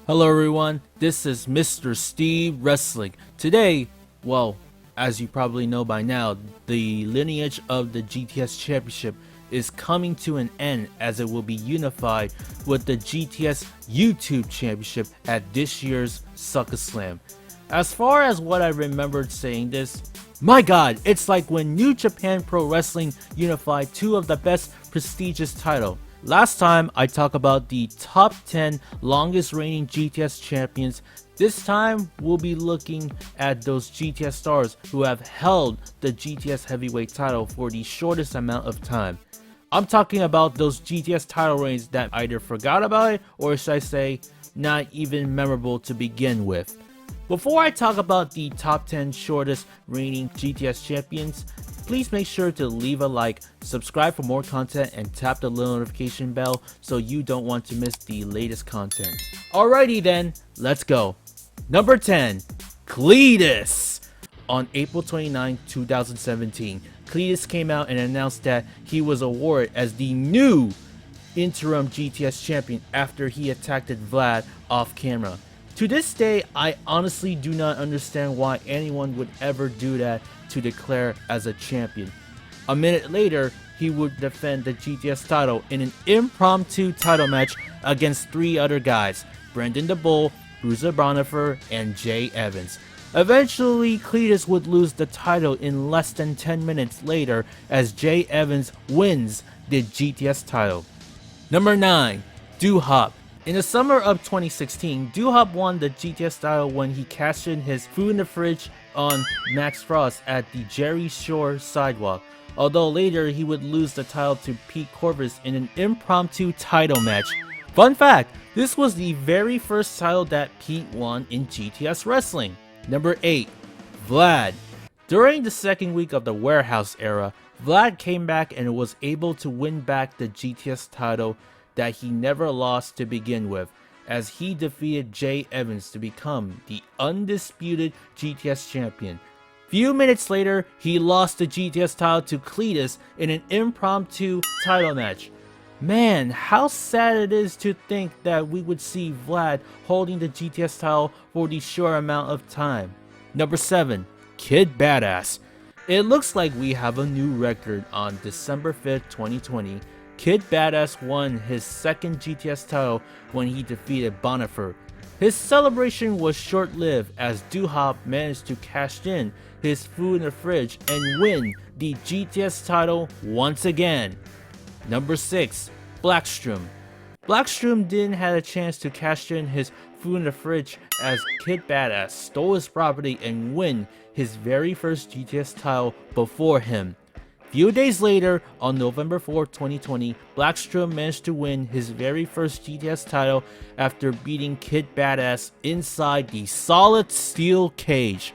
Hello everyone, this is Mr. Steve Wrestling. Today, well, as you probably know by now, the lineage of the GTS Championship is coming to an end as it will be unified with the GTS YouTube Championship at this year's Sucker Slam. As far as what I remembered saying this, my god, it's like when New Japan Pro Wrestling unified two of the best prestigious titles. Last time I talked about the top 10 longest reigning GTS champions. This time we'll be looking at those GTS stars who have held the GTS heavyweight title for the shortest amount of time. I'm talking about those GTS title reigns that either forgot about it or should I say not even memorable to begin with. Before I talk about the top 10 shortest reigning GTS champions, please make sure to leave a like, subscribe for more content, and tap the little notification bell so you don't want to miss the latest content. Alrighty then, let's go. Number 10, Cletus. On April 29, 2017, Cletus came out and announced that he was awarded as the new interim GTS champion after he attacked Vlad off camera. To this day, I honestly do not understand why anyone would ever do that to declare as a champion. A minute later, he would defend the GTS title in an impromptu title match against three other guys, Brendan the Bull, Bruiser Bonifer, and Jay Evans. Eventually, Cletus would lose the title in less than 10 minutes later as Jay Evans wins the GTS title. Number 9, Doohop. In the summer of 2016, Doohop won the GTS title when he cashed in his food in the fridge on Max Frost at the Jerry Shore sidewalk, although later he would lose the title to Pete Corvus in an impromptu title match. Fun fact, this was the very first title that Pete won in GTS Wrestling. Number 8, Vlad. During the second week of the Warehouse era, Vlad came back and was able to win back the GTS title that he never lost to begin with, as he defeated Jay Evans to become the undisputed GTS champion. Few minutes later, he lost the GTS title to Cletus in an impromptu title match. Man, how sad it is to think that we would see Vlad holding the GTS title for the short amount of time. Number 7, Kid Badass. It looks like we have a new record on December 5th, 2020. Kid Badass won his second GTS title when he defeated Bonifer. His celebration was short-lived as Doohop managed to cash in his food in the fridge and win the GTS title once again. Number 6, Blackstrom. Blackstrom didn't have a chance to cash in his food in the fridge as Kid Badass stole his property and win his very first GTS title before him. Few days later, on November 4, 2020, Blackstrom managed to win his very first GTS title after beating Kid Badass inside the solid steel cage.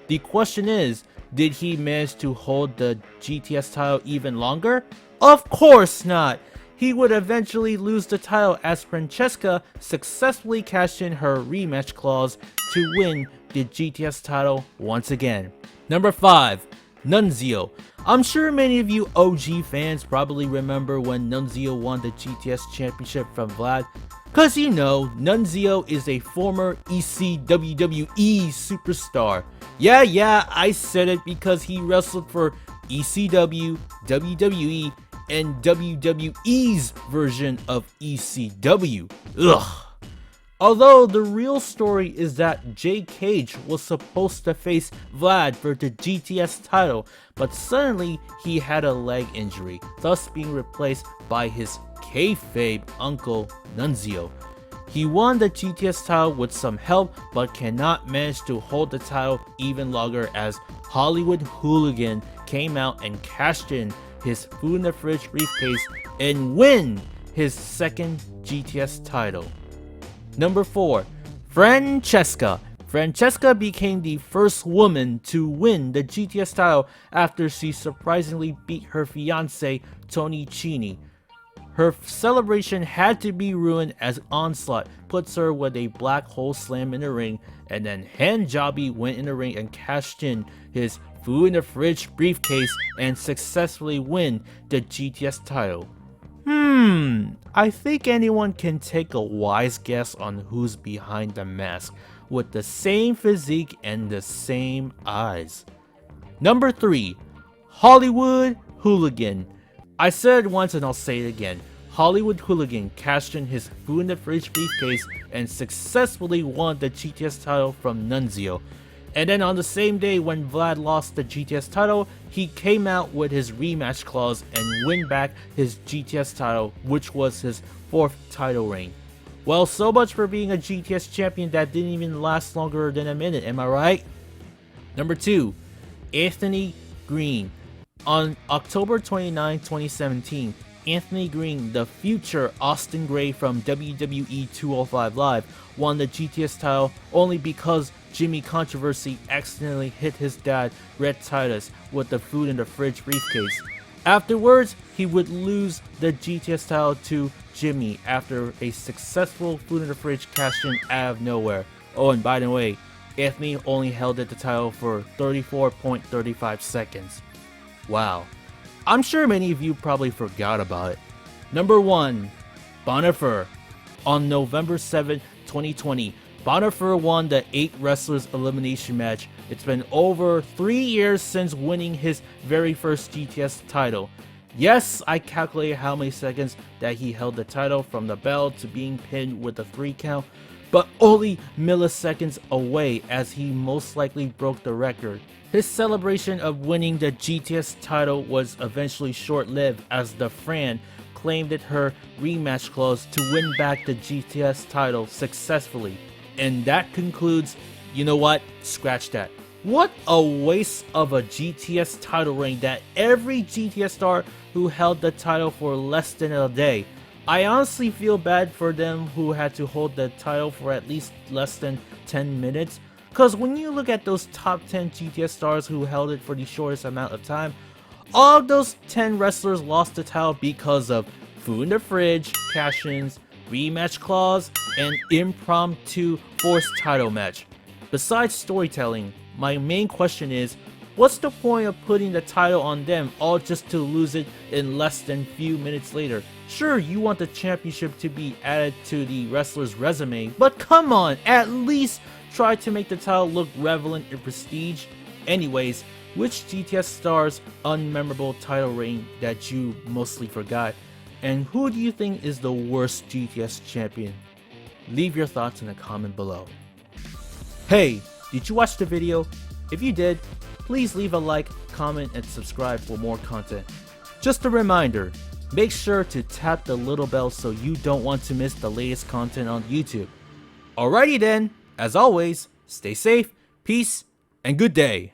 The question is, did he manage to hold the GTS title even longer? Of course not! He would eventually lose the title as Francesca successfully cashed in her rematch clause to win the GTS title once again. Number 5, Nunzio. I'm sure many of you OG fans probably remember when Nunzio won the GTS championship from Vlad, cause you know, Nunzio is a former ECWWE superstar. Yeah, I said it because he wrestled for ECW, WWE, and WWE's version of ECW. Ugh. Although the real story is that Jay Cage was supposed to face Vlad for the GTS title, but suddenly he had a leg injury, thus being replaced by his kayfabe uncle Nunzio. He won the GTS title with some help, but cannot manage to hold the title even longer as Hollywood Hooligan came out and cashed in his food in the fridge briefcase and win his second GTS title. Number 4, Francesca. Francesca became the first woman to win the GTS title after she surprisingly beat her fiance Tony Chini. Her celebration had to be ruined as Onslaught puts her with a black hole slam in the ring, and then Handjobby went in the ring and cashed in his food in the fridge briefcase and successfully win the GTS title. I think anyone can take a wise guess on who's behind the mask with the same physique and the same eyes. Number 3. Hollywood Hooligan. I said it once and I'll say it again. Hollywood Hooligan cashed in his food in the fridge briefcase and successfully won the GTS title from Nunzio. And then on the same day when Vlad lost the GTS title, he came out with his rematch clause and win back his GTS title, which was his 4th title reign. Well, so much for being a GTS champion that didn't even last longer than a minute, am I right? Number 2. Anthony Green. On October 29, 2017, Anthony Green, the future Austin Gray from WWE 205 Live, won the GTS title only because Jimmy Controversy accidentally hit his dad, Red Titus, with the food in the fridge briefcase. Afterwards, he would lose the GTS title to Jimmy after a successful food in the fridge cash in out of nowhere. Oh, and by the way, Anthony only held the title for 34.35 seconds. Wow. I'm sure many of you probably forgot about it. Number 1. Bonifer. On November 7, 2020, Bonifer won the 8 wrestlers elimination match. It's been over 3 years since winning his very first GTS title. Yes, I calculated how many seconds that he held the title from the bell to being pinned with a 3 count, but only milliseconds away as he most likely broke the record. His celebration of winning the GTS title was eventually short-lived as the Fran claimed it her rematch clause to win back the GTS title successfully. And that concludes, you know what, scratch that. What a waste of a GTS title reign that every GTS star who held the title for less than a day. I honestly feel bad for them who had to hold the title for at least less than 10 minutes. Cause when you look at those top 10 GTS stars who held it for the shortest amount of time, all of those 10 wrestlers lost the title because of food in the fridge, cash-ins, rematch clause, and impromptu forced title match. Besides storytelling, my main question is, what's the point of putting the title on them all just to lose it in less than few minutes later? Sure, you want the championship to be added to the wrestler's resume, but come on, at least try to make the title look relevant and prestige. Anyways, which GTS star's unmemorable title reign that you mostly forgot? And who do you think is the worst GTS champion? Leave your thoughts in the comment below. Hey, did you watch the video? If you did, please leave a like, comment, and subscribe for more content. Just a reminder, make sure to tap the little bell so you don't want to miss the latest content on YouTube. Alrighty then, as always, stay safe, peace, and good day.